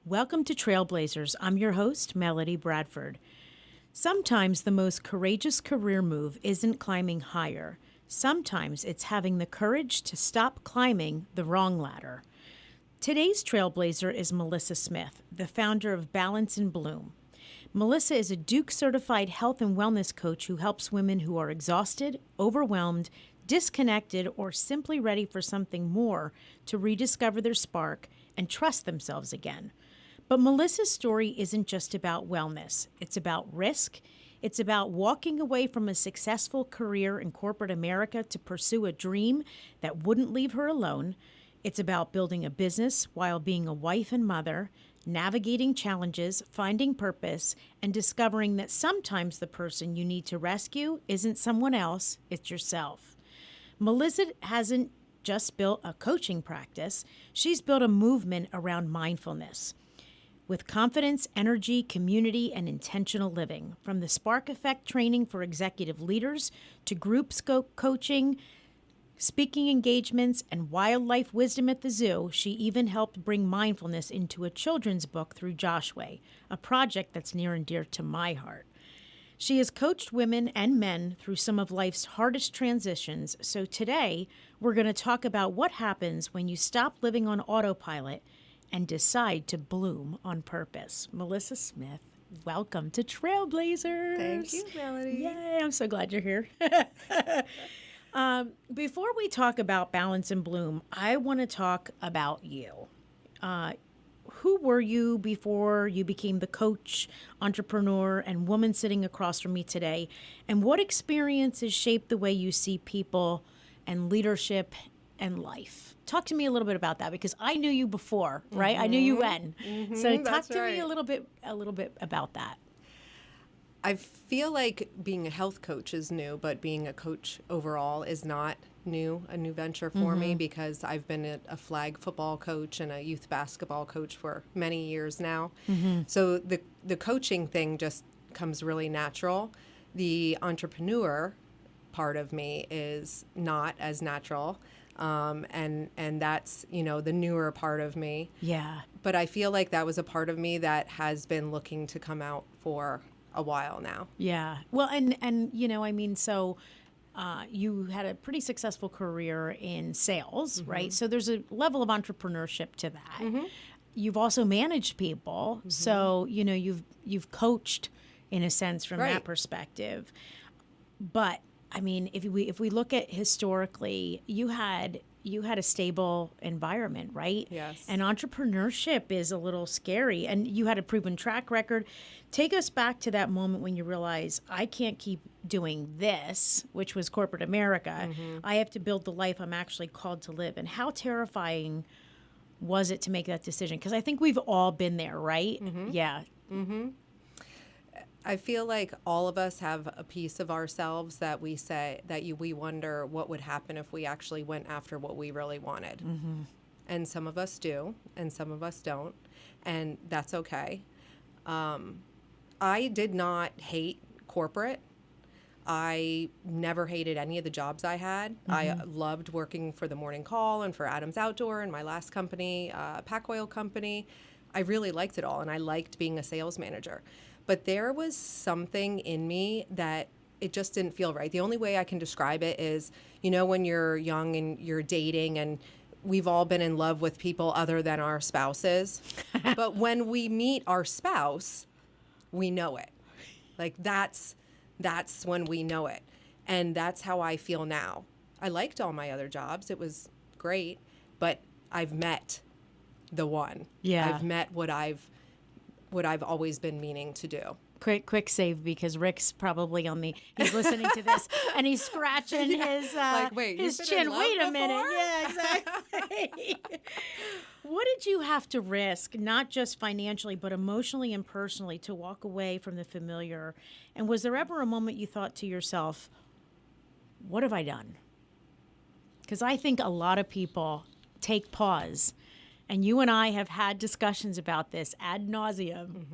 Welcome to Trailblazers. I'm your host, Melody Bradford. Sometimes the most courageous career move isn't climbing higher. Sometimes it's having the courage to stop climbing the wrong ladder. Today's Trailblazer is Melissa Smith, the founder of Balance and Bloom. Melissa is a Duke-certified health and wellness coach who helps women who are exhausted, overwhelmed, disconnected, or simply ready for something more to rediscover their spark and trust themselves again. But Melissa's story isn't just about wellness. It's about risk. It's about walking away from a successful career in corporate America to pursue a dream that wouldn't leave her alone. It's about building a business while being a wife and mother, navigating challenges, finding purpose, and discovering that sometimes the person you need to rescue isn't someone else, it's yourself. Melissa hasn't just built a coaching practice, she's built a movement around mindfulness. With confidence, energy, community, and intentional living. From the Spark Effect training for executive leaders to group scope coaching, speaking engagements, and wildlife wisdom at the zoo, she even helped bring mindfulness into a children's book through Joshua, a project that's near and dear to my heart. She has coached women and men through some of life's hardest transitions, so today we're going to talk about what happens when you stop living on autopilot and decide to bloom on purpose. Melissa Smith, welcome to Trailblazers. Thank you, Melody. Yay, I'm so glad you're here. Before we talk about Balance and Bloom, I want to talk about you. Who were you before you became the coach, entrepreneur, and woman sitting across from me today? And what experiences shaped the way you see people and leadership and life? Talk to me a little bit about that, because I knew you before, right? I knew you when. So talk to me a little bit about that. I feel like being a health coach is new, but being a coach overall is not new, a new venture for me, because I've been a flag football coach and a youth basketball coach for many years now. So the coaching thing just comes really natural. The entrepreneur part of me is not as natural. And that's, the newer part of me. Yeah. But I feel like that was a part of me that has been looking to come out for a while now. Yeah. Well, so you had a pretty successful career in sales, right? So there's a level of entrepreneurship to that. You've also managed people. So, you've coached in a sense from that perspective. But I mean, if we look at historically, you had a stable environment, right? Yes. And entrepreneurship is a little scary, and you had a proven track record. Take us back to that moment when you realize, I can't keep doing this, which was corporate America. I have to build the life I'm actually called to live. And how terrifying was it to make that decision? Because I think we've all been there, right? Yeah. I feel like all of us have a piece of ourselves that we say we wonder what would happen if we actually went after what we really wanted. And some of us do, and some of us don't, and that's okay. I did not hate corporate. I never hated any of the jobs I had. I loved working for the Morning Call and for Adams Outdoor and my last company, Pack Oil Company. I really liked it all, and I liked being a sales manager. But there was something in me that it just didn't feel right. The only way I can describe it is, when you're young and you're dating, and we've all been in love with people other than our spouses. But when we meet our spouse, we know it. Like that's when we know it. And that's how I feel now. I liked all my other jobs. It was great, but I've met the one. Yeah. I've met what I've always been meaning to do. Quick save, because Rick's probably he's listening to this and he's scratching his chin. Wait a minute. Yeah, exactly. What did you have to risk, not just financially, but emotionally and personally, to walk away from the familiar? And was there ever a moment you thought to yourself, what have I done? Because I think a lot of people take pause. And you and I have had discussions about this ad nauseum,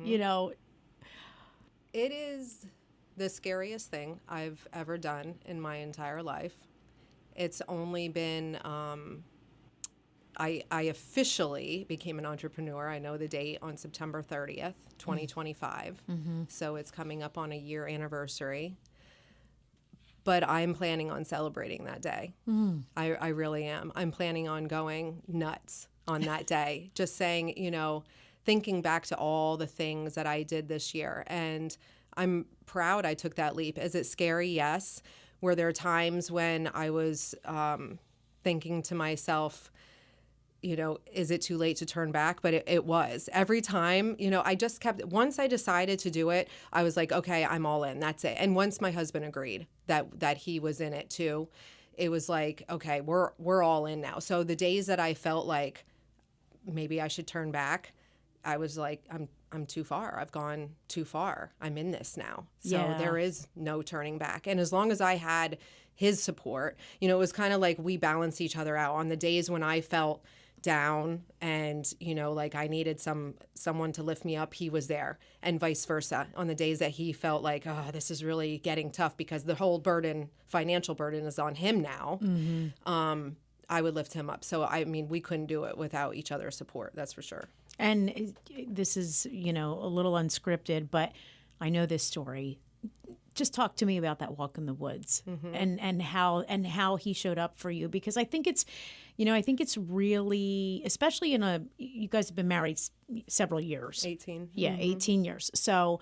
It is the scariest thing I've ever done in my entire life. It's only been I officially became an entrepreneur. I know the date on September 30th, 2025. So it's coming up on a year anniversary. But I'm planning on celebrating that day. I really am. I'm planning on going nuts on that day. Just saying, thinking back to all the things that I did this year. And I'm proud I took that leap. Is it scary? Yes. Were there times when I was thinking to myself, is it too late to turn back? But it was. Every time, I just kept, once I decided to do it, I was like, okay, I'm all in. That's it. And once my husband agreed that he was in it too, it was like, okay, we're all in now. So the days that I felt like maybe I should turn back, I was like, I'm too far. I've gone too far. I'm in this now. So there is no turning back. And as long as I had his support, it was kind of like we balanced each other out. On the days when I felt down and, like I needed someone to lift me up, he was there, and vice versa. On the days that he felt like, oh, this is really getting tough because the whole financial burden is on him now. I would lift him up. So, we couldn't do it without each other's support. That's for sure. And this is, a little unscripted, but I know this story. Just talk to me about that walk in the woods and how he showed up for you, because I think it's really, especially you guys have been married several years. 18. Yeah, 18 years. So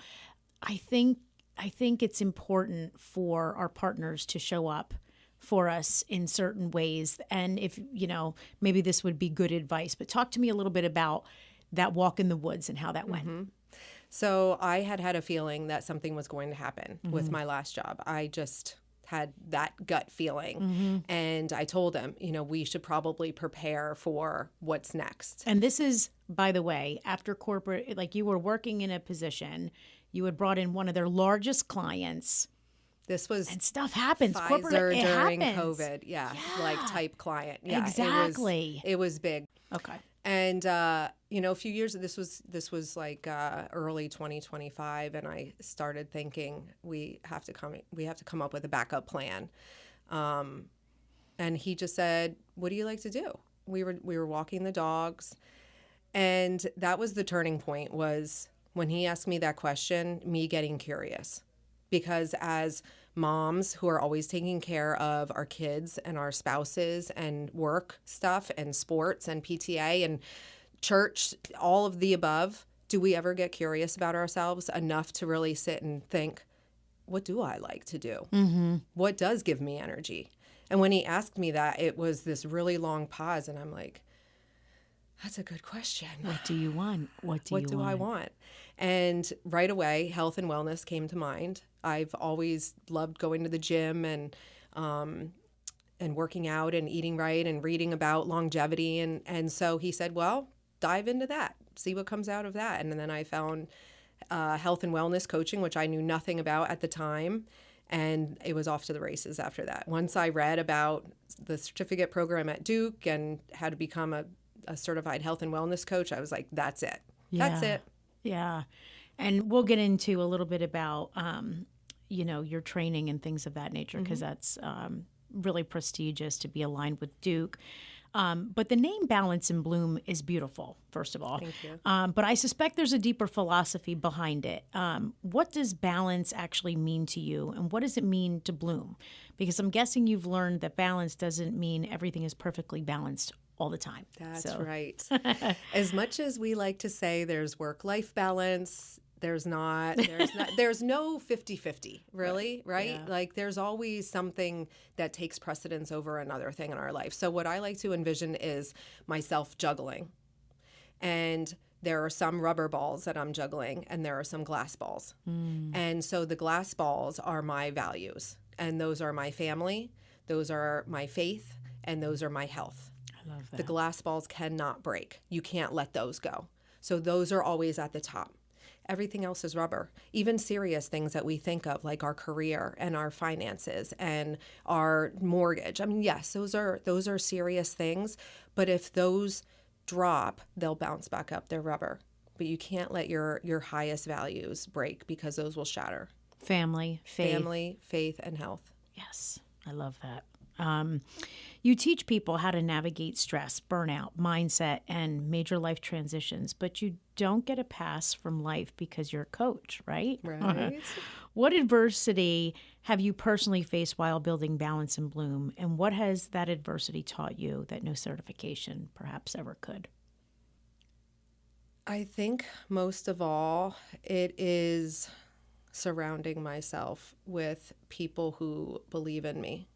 I think it's important for our partners to show up for us in certain ways. And if, maybe this would be good advice, but talk to me a little bit about that walk in the woods and how that went. So I had a feeling that something was going to happen with my last job. I just had that gut feeling. And I told him, we should probably prepare for what's next. And this is, by the way, after corporate, like you were working in a position, you had brought in one of their largest clients. This was and stuff happens. Pfizer Corporate during happens. COVID. Like type client. Yeah, exactly. It was big. Okay. And a few years. This was like early 2025, and I started thinking we have to come up with a backup plan. And he just said, "What do you like to do?" We were walking the dogs, and that was the turning point. Was when he asked me that question, me getting curious. Because as moms who are always taking care of our kids and our spouses and work stuff and sports and PTA and church, all of the above, do we ever get curious about ourselves enough to really sit and think, what do I like to do? What does give me energy? And when he asked me that, it was this really long pause, and I'm like, that's a good question. What do you want? What do I want? And right away, health and wellness came to mind. I've always loved going to the gym and working out and eating right and reading about longevity. And so he said, well, dive into that, see what comes out of that. And then I found health and wellness coaching, which I knew nothing about at the time. And it was off to the races after that. Once I read about the certificate program at Duke and how to become a certified health and wellness coach, I was like, that's it. Yeah. That's it. Yeah. And we'll get into a little bit about, your training and things of that nature, because that's really prestigious to be aligned with Duke. But the name Balance and Bloom is beautiful, first of all. Thank you. But I suspect there's a deeper philosophy behind it. What does balance actually mean to you, and what does it mean to bloom? Because I'm guessing you've learned that balance doesn't mean everything is perfectly balanced all the time. That's right. As much as we like to say there's work-life balance, there's no 50-50, really, right? Yeah. Like there's always something that takes precedence over another thing in our life. So what I like to envision is myself juggling. And there are some rubber balls that I'm juggling, and there are some glass balls. And so the glass balls are my values, and those are my family, those are my faith, and those are my health. I love that. The glass balls cannot break. You can't let those go. So those are always at the top. Everything else is rubber. Even serious things that we think of, like our career and our finances and our mortgage. I mean, yes, those are serious things. But if those drop, they'll bounce back up. They're rubber. But you can't let your highest values break, because those will shatter. Family, faith. Family, faith, and health. Yes, I love that. You teach people how to navigate stress, burnout, mindset, and major life transitions, but you don't get a pass from life because you're a coach, right? Right. What adversity have you personally faced while building Balance and Bloom, and what has that adversity taught you that no certification perhaps ever could? I think most of all, it is surrounding myself with people who believe in me.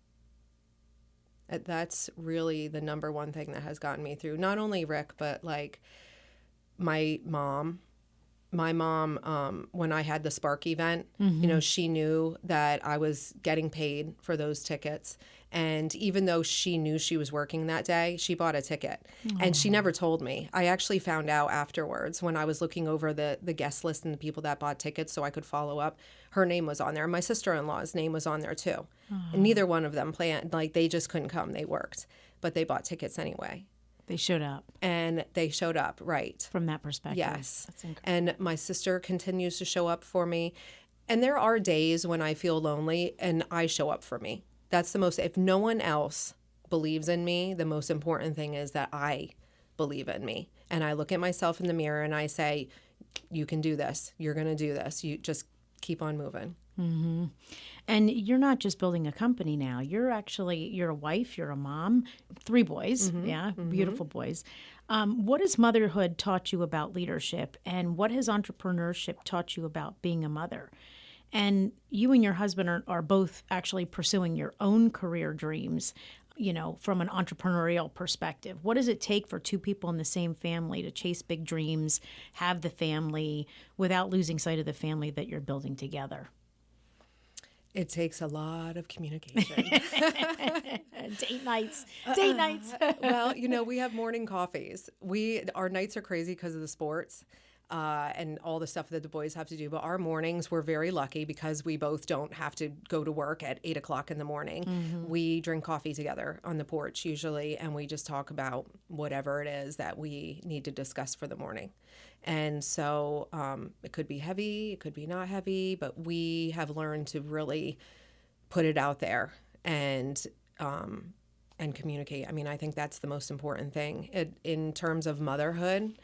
That's really the number one thing that has gotten me through. Not only Rick, but like my mom. My mom, when I had the Spark event, she knew that I was getting paid for those tickets. And even though she knew she was working that day, she bought a ticket. And she never told me. I actually found out afterwards when I was looking over the guest list and the people that bought tickets so I could follow up. Her name was on there. And my sister-in-law's name was on there too. And neither one of them planned. Like, they just couldn't come. They worked. But they bought tickets anyway. They showed up. And they showed up, right. From that perspective. Yes. That's incredible. And my sister continues to show up for me. And there are days when I feel lonely and I show up for me. That's the most, if no one else believes in me, the most important thing is that I believe in me. And I look at myself in the mirror and I say, you can do this. You're going to do this. You just keep on moving. Mm-hmm. And you're not just building a company now. You're a wife, you're a mom, 3 boys, beautiful boys. What has motherhood taught you about leadership, and what has entrepreneurship taught you about being a mother? And you and your husband are both actually pursuing your own career dreams, from an entrepreneurial perspective. What does it take for 2 people in the same family to chase big dreams, have the family, without losing sight of the family that you're building together? It takes a lot of communication. Date nights. Well, we have morning coffees. Our nights are crazy because of the sports and all the stuff that the boys have to do. But our mornings, we're very lucky because we both don't have to go to work at 8 o'clock in the morning. Mm-hmm. We drink coffee together on the porch usually, and we just talk about whatever it is that we need to discuss for the morning. And so it could be heavy, it could be not heavy, but we have learned to really put it out there and communicate. I mean, I think that's the most important thing. In terms of motherhood,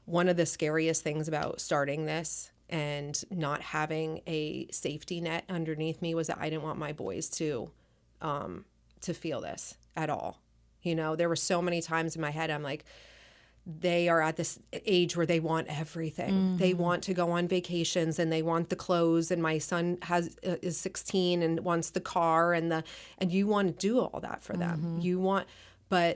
one of the scariest things about starting this and not having a safety net underneath me was that I didn't want my boys to feel this at all. There were so many times in my head, I'm like, they are at this age where they want everything. Mm-hmm. They want to go on vacations and they want the clothes. And my son is 16 and wants the car and you want to do all that for them. Mm-hmm.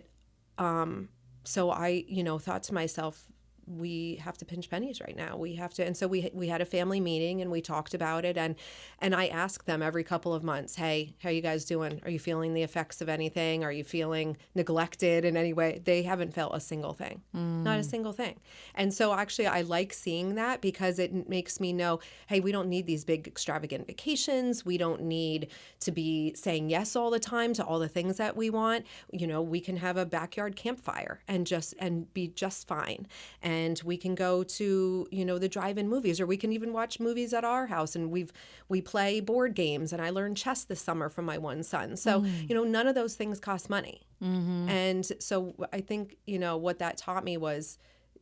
So I, thought to myself, we have to pinch pennies right now. We have to. And so we had a family meeting and we talked about it. And I ask them every couple of months, hey, how are you guys doing? Are you feeling the effects of anything? Are you feeling neglected in any way? They haven't felt a single thing, not a single thing. And so actually I like seeing that because it makes me know, hey, we don't need these big extravagant vacations. We don't need to be saying yes all the time to all the things that we want. We can have a backyard campfire and be just fine. And we can go to, the drive-in movies, or we can even watch movies at our house. And we play board games. And I learned chess this summer from my one son. So, none of those things cost money. Mm-hmm. And so I think, what that taught me was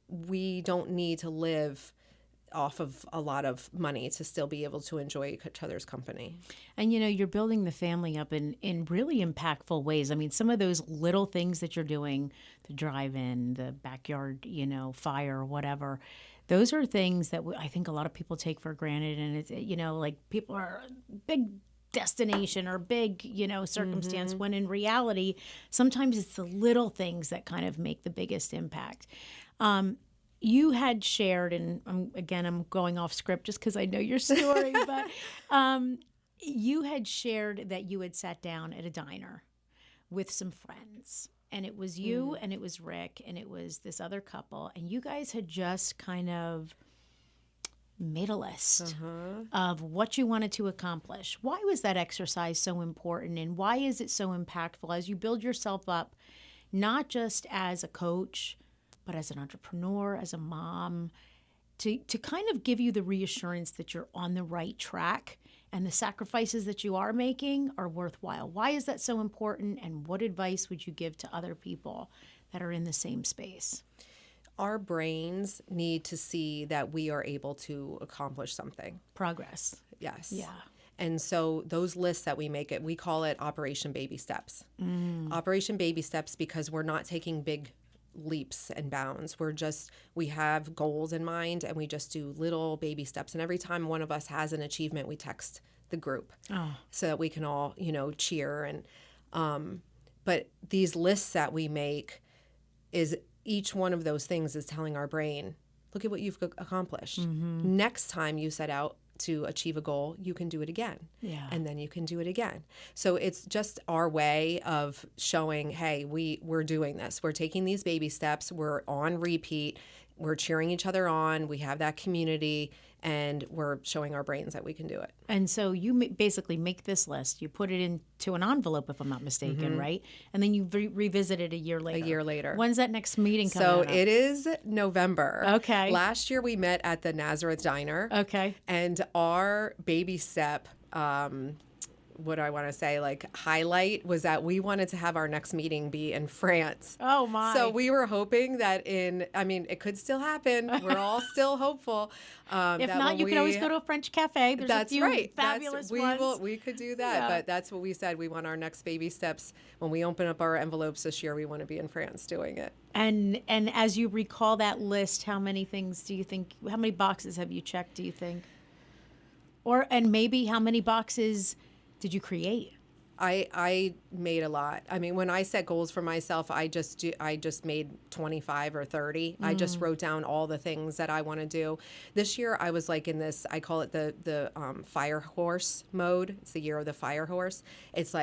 we don't need to live off of a lot of money to still be able to enjoy each other's company. And, you're building the family up in really impactful ways. I mean, some of those little things that you're doing, the drive-in, the backyard, fire, whatever, those are things that I think a lot of people take for granted. And it's, like people are big destination or big, circumstance, when in reality, sometimes it's the little things that kind of make the biggest impact. You had shared, and I'm going off script just because I know your story, but you had shared that you had sat down at a diner with some friends, and it was you and it was Rick and it was this other couple, and you guys had just kind of made a list of what you wanted to accomplish. Why was that exercise so important, and why is it so impactful as you build yourself up, not just as a coach, but as an entrepreneur, as a mom, to kind of give you the reassurance that you're on the right track and the sacrifices that you are making are worthwhile. Why is that so important, and what advice would you give to other people that are in the same space? Our brains need to see that we are able to accomplish something. Progress. Yes. Yeah. And so those lists that we make, we call it Operation Baby Steps. Operation Baby Steps, because we're not taking big leaps and bounds. We have goals in mind, and we just do little baby steps. And every time one of us has an achievement, we text the group so that we can all, cheer. And but these lists that we make, is each one of those things is telling our brain, look at what you've accomplished. Next time you set out to achieve a goal, you can do it again. Yeah. And then you can do it again. So it's just our way of showing, hey, we're doing this. We're taking these baby steps. We're on repeat. We're cheering each other on. We have that community, and we're showing our brains that we can do it. And so you basically make this list. You put it into an envelope, if I'm not mistaken, right? And then you revisit it a year later. A year later. When's that next meeting coming So up? it is November. Okay. Last year we met at the Nazareth Diner. Okay. And our baby step, what do I want to say, highlight was that we wanted to have our next meeting be in France. Oh, my. So we were hoping that it could still happen. We're all still hopeful. If not, you can always go to a French cafe. There's That's a few right. fabulous ones. We could do that. Yeah. But that's what we said. We want our next baby steps. When we open up our envelopes this year, we want to be in France doing it. And as you recall that list, how many boxes have you checked, do you think? And maybe how many boxes did you create? I made a lot. I mean, when I set goals for myself, I just made 25 or 30. I just wrote down all the things that I want to do. This year, I was in this, I call it the fire horse mode. It's the year of the fire horse. It's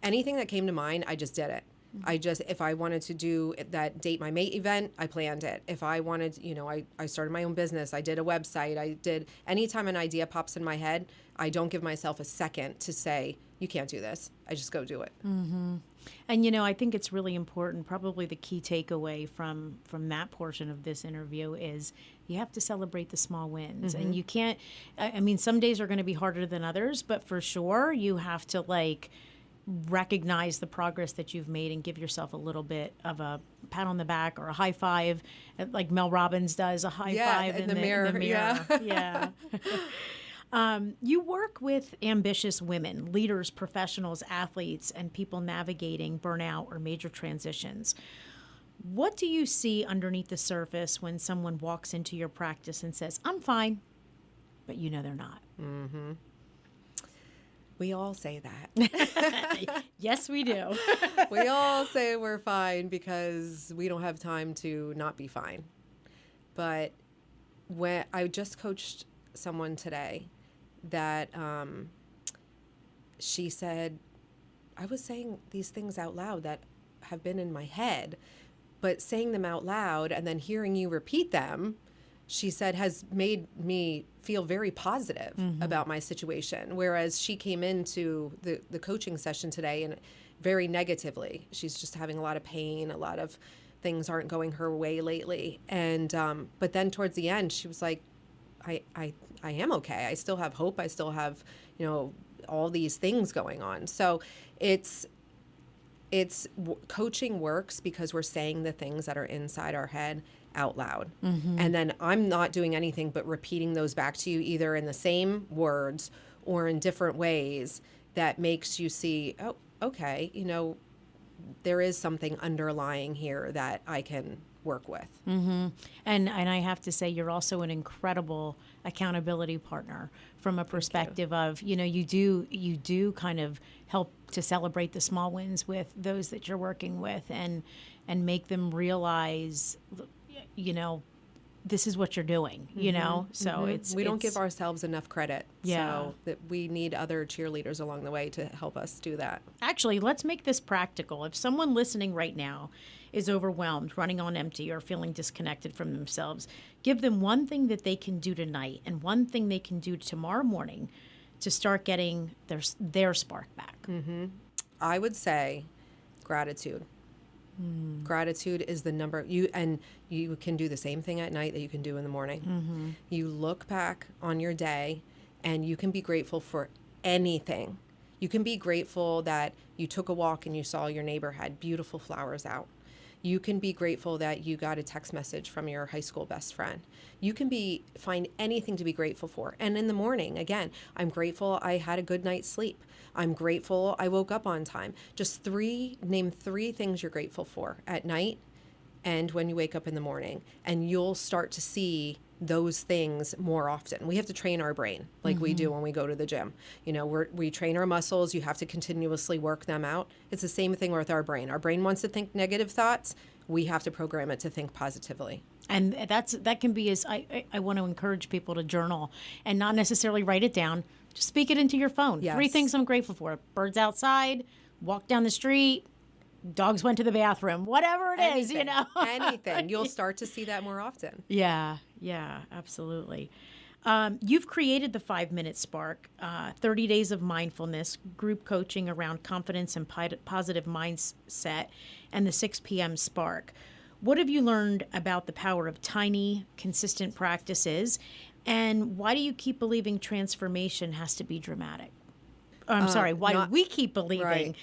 anything that came to mind, I just did it. If I wanted to do that Date My Mate event, I planned it. If I wanted, I started my own business. I did a website. Anytime an idea pops in my head, I don't give myself a second to say, you can't do this. I just go do it. Mm-hmm. And, I think it's really important. Probably the key takeaway from that portion of this interview is you have to celebrate the small wins. And you can't, some days are going to be harder than others, but for sure you have to recognize the progress that you've made and give yourself a little bit of a pat on the back or a high five, like Mel Robbins does, a high five in the mirror. Yeah. You work with ambitious women, leaders, professionals, athletes, and people navigating burnout or major transitions. What do you see underneath the surface when someone walks into your practice and says, I'm fine, but they're not? Mm-hmm. We all say that. Yes, we do. We all say we're fine because we don't have time to not be fine. But when I just coached someone today that she said, I was saying these things out loud that have been in my head, but saying them out loud and then hearing you repeat them, she said, has made me feel very positive about my situation. Whereas she came into the coaching session today and very negatively. She's just having a lot of pain, a lot of things aren't going her way lately. And but then towards the end, she was like, I am okay. I still have hope. I still have, all these things going on. So coaching works because we're saying the things that are inside our head out loud. And then I'm not doing anything but repeating those back to you either in the same words or in different ways that makes you see, oh, okay, there is something underlying here that I can work with. And I have to say, you're also an incredible accountability partner from a perspective of, you do kind of help to celebrate the small wins with those that you're working with and make them realize, this is what you're doing, so we don't give ourselves enough credit. Yeah. So that we need other cheerleaders along the way to help us do that. Actually, let's make this practical. If someone listening right now is overwhelmed, running on empty, or feeling disconnected from themselves, give them one thing that they can do tonight and one thing they can do tomorrow morning to start getting their spark back. I would say gratitude. Gratitude is the number. You can do the same thing at night that you can do in the morning. You look back on your day and you can be grateful for anything. You can be grateful that you took a walk and you saw your neighbor had beautiful flowers out. You can be grateful that you got a text message from your high school best friend. You can find anything to be grateful for. And in the morning, again, I'm grateful I had a good night's sleep. I'm grateful I woke up on time. Just name three things you're grateful for at night and when you wake up in the morning. And you'll start to see those things more often. We have to train our brain like we do when we go to the gym. You know, we train our muscles. You have to continuously work them out. It's the same thing with our brain. Our brain wants to think negative thoughts. We have to program it to think positively. And that can be I want to encourage people to journal and not necessarily write it down. Just speak it into your phone. Yes. 3 things I'm grateful for. Birds outside, walk down the street, dogs went to the bathroom, whatever it is, you know. Anything. You'll start to see that more often. Yeah, absolutely. You've created the 5-Minute Spark, 30 days of mindfulness, group coaching around confidence and positive mindset, and the 6 p.m. Spark. What have you learned about the power of tiny, consistent practices, and why do you keep believing transformation has to be dramatic? Why do we keep believing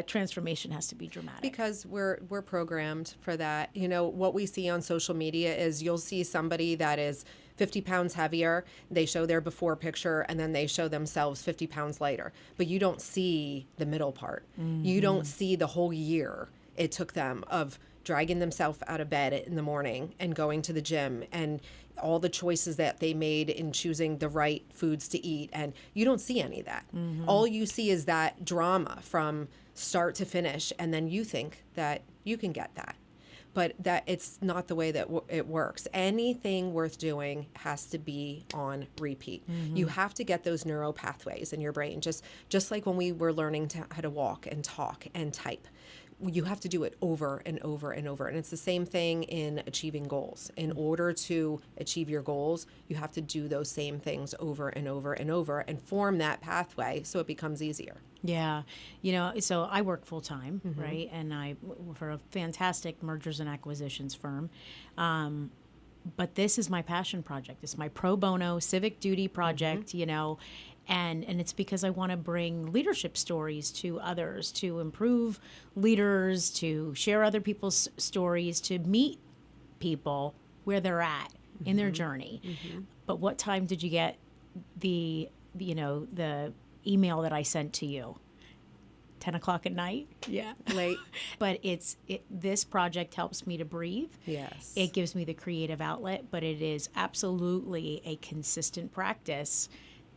transformation has to be dramatic? Because we're programmed for that. You know, what we see on social media is you'll see somebody that is 50 pounds heavier. They show their before picture and then they show themselves 50 pounds lighter. But you don't see the middle part. You don't see the whole year it took them of dragging themselves out of bed in the morning and going to the gym and all the choices that they made in choosing the right foods to eat. And you don't see any of that. All you see is that drama from start to finish. And then you think that you can get that. But that it's not the way that it works. Anything worth doing has to be on repeat. You have to get those neural pathways in your brain, just like when we were learning how to walk and talk and type. You have to do it over and over and over. And it's the same thing in achieving goals. In order to achieve your goals, you have to do those same things over and over and over and form that pathway so it becomes easier. Yeah. You know, so I work full time, right? And I for a fantastic mergers and acquisitions firm. But this is my passion project. It's my pro bono civic duty project, you know, and it's because I want to bring leadership stories to others, to improve leaders, to share other people's stories, to meet people where they're at in their journey. But what time did you get the email that I sent to you? 10 o'clock at night? Yeah. Late. But this project helps me to breathe. Yes. It gives me the creative outlet, but it is absolutely a consistent practice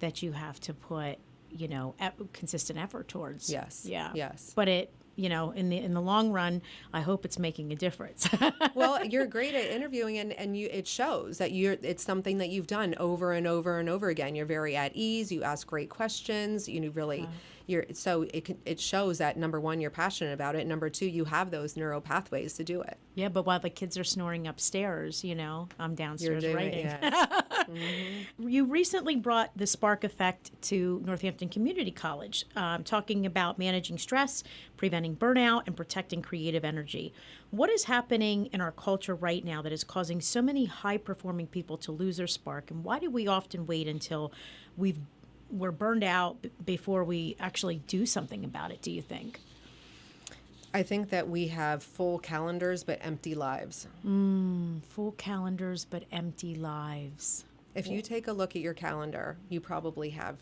that you have to put, you know, consistent effort towards. Yes. Yeah. Yes. But it, you know, in the long run, I hope it's making a difference. Well, you're great at interviewing, and it shows that it's something that you've done over and over and over again. You're very at ease. You ask great questions. You really, it shows that, number one, you're passionate about it. Number two, you have those neural pathways to do it. Yeah, but while the kids are snoring upstairs, you know, I'm downstairs writing. Yes. You recently brought the Spark Effect to Northampton Community College, talking about managing stress, preventing burnout, and protecting creative energy. What is happening in our culture right now that is causing so many high-performing people to lose their spark, and why do we often wait until we're burned out before we actually do something about it, do you think? I think that we have full calendars but empty lives. Full calendars but empty lives. If you take a look at your calendar, you probably have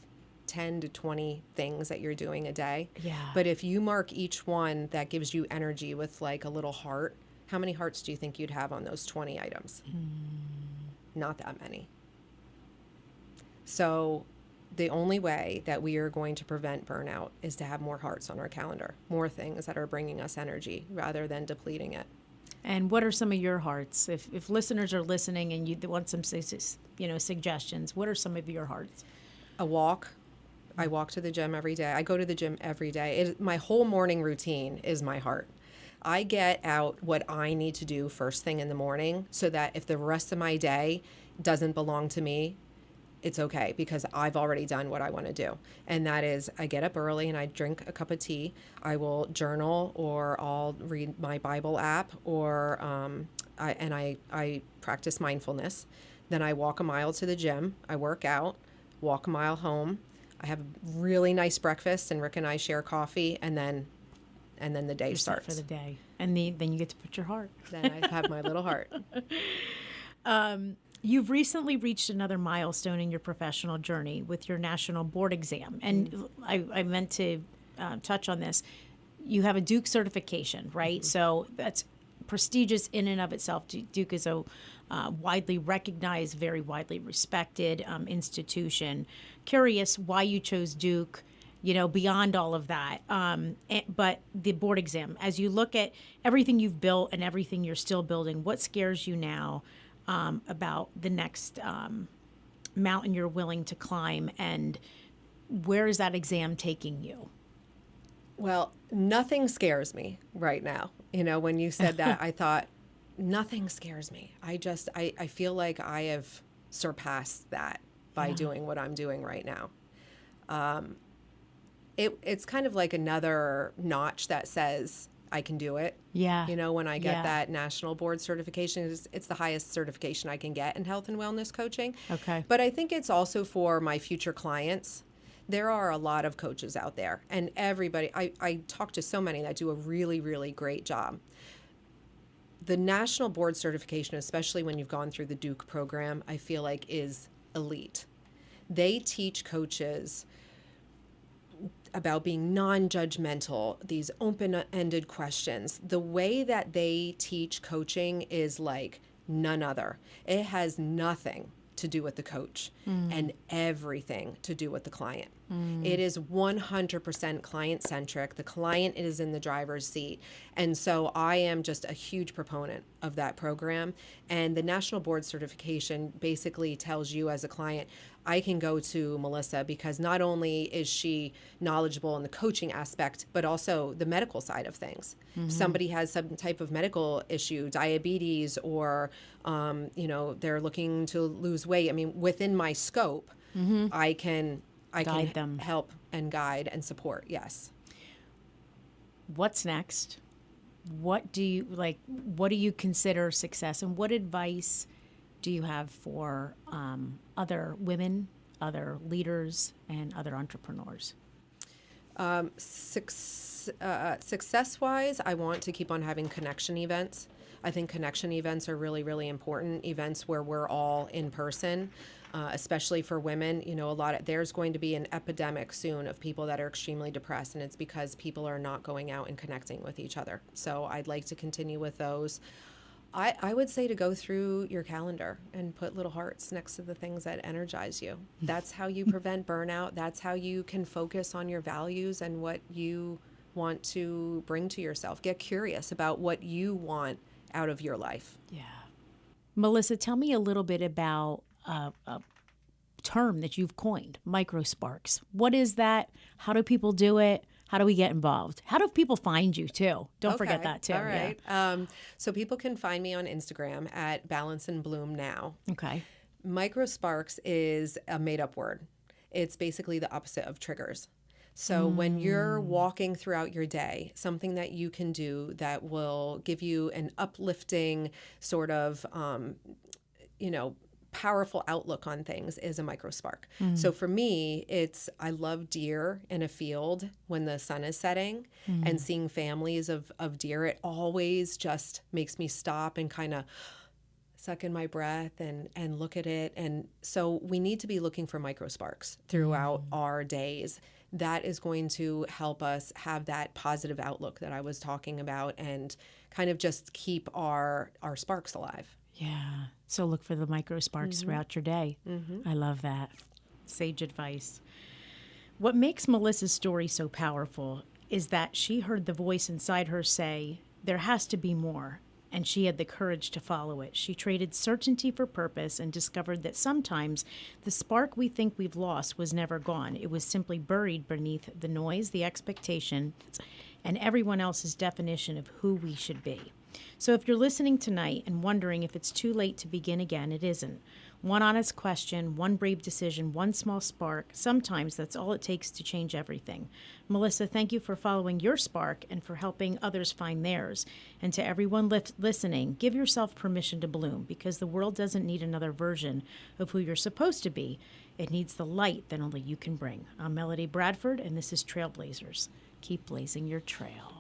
10 to 20 things that you're doing a day. Yeah. But if you mark each one that gives you energy with like a little heart, how many hearts do you think you'd have on those 20 items? Not that many. So the only way that we are going to prevent burnout is to have more hearts on our calendar, more things that are bringing us energy rather than depleting it. And what are some of your hearts? If listeners are listening and you want some suggestions, what are some of your hearts? A walk. I walk to the gym every day. I go to the gym every day. My whole morning routine is my heart. I get out what I need to do first thing in the morning so that if the rest of my day doesn't belong to me, it's okay because I've already done what I want to do. And that is I get up early and I drink a cup of tea. I will journal or I'll read my Bible app or I practice mindfulness. Then I walk a mile to the gym. I work out, walk a mile home. I have a really nice breakfast, and Rick and I share coffee, and then the day You're set starts. for the day. And then you get to put your heart. Then I have my little heart. You've recently reached another milestone in your professional journey with your national board exam. And I meant to touch on this. You have a Duke certification, right? So that's prestigious in and of itself. Duke is a widely recognized, very widely respected institution. Curious why you chose Duke, beyond all of that. But the board exam, as you look at everything you've built and everything you're still building, what scares you now about the next mountain you're willing to climb, and where is that exam taking you? Well, nothing scares me right now. When you said that, I thought, nothing scares me. I feel like I have surpassed that by doing what I'm doing right now. It's kind of like another notch that says I can do it. Yeah. When I get that national board certification, it's the highest certification I can get in health and wellness coaching. Okay. But I think it's also for my future clients. There are a lot of coaches out there, and everybody, I talk to so many that do a really, really great job. The national board certification, especially when you've gone through the Duke program, I feel like is elite. They teach coaches about being non-judgmental, these open-ended questions. The way that they teach coaching is like none other. It has nothing to do with the coach and everything to do with the client. It is 100% client-centric. The client is in the driver's seat. And so I am just a huge proponent of that program. And the National Board Certification basically tells you as a client, I can go to Melissa because not only is she knowledgeable in the coaching aspect, but also the medical side of things. If somebody has some type of medical issue, diabetes, or, they're looking to lose weight, I mean, within my scope, I can Guide them. help and guide and support. Yes. What's next? What do you consider success, and what advice do you have for other women, other leaders, and other entrepreneurs? Success-wise, I want to keep on having connection events. I think connection events are really, really important. Events where we're all in person, especially for women. There's going to be an epidemic soon of people that are extremely depressed, and it's because people are not going out and connecting with each other. So I'd like to continue with those. I would say to go through your calendar and put little hearts next to the things that energize you. That's how you prevent burnout. That's how you can focus on your values and what you want to bring to yourself. Get curious about what you want out of your life. Yeah. Melissa, tell me a little bit about a term that you've coined, microsparks. What is that? How do people do it? How do we get involved? How do people find you, too? Don't forget that, too. All right. Yeah. So people can find me on Instagram at Balance and Bloom Now. Okay. Microsparks is a made-up word. It's basically the opposite of triggers. So when you're walking throughout your day, something that you can do that will give you an uplifting sort of, powerful outlook on things is a microspark. So for me, I love deer in a field when the sun is setting and seeing families of deer. It always just makes me stop and kind of suck in my breath and look at it. And so we need to be looking for microsparks throughout our days. That is going to help us have that positive outlook that I was talking about and kind of just keep our sparks alive. Yeah. So look for the micro sparks throughout your day. I love that. Sage advice. What makes Melissa's story so powerful is that she heard the voice inside her say, there has to be more, and she had the courage to follow it. She traded certainty for purpose and discovered that sometimes the spark we think we've lost was never gone. It was simply buried beneath the noise, the expectation, and everyone else's definition of who we should be. So if you're listening tonight and wondering if it's too late to begin again, it isn't. One honest question, one brave decision, one small spark. Sometimes that's all it takes to change everything. Melissa, thank you for following your spark and for helping others find theirs. And to everyone listening, give yourself permission to bloom, because the world doesn't need another version of who you're supposed to be. It needs the light that only you can bring. I'm Melody Bradford, and this is Trailblazers. Keep blazing your trail.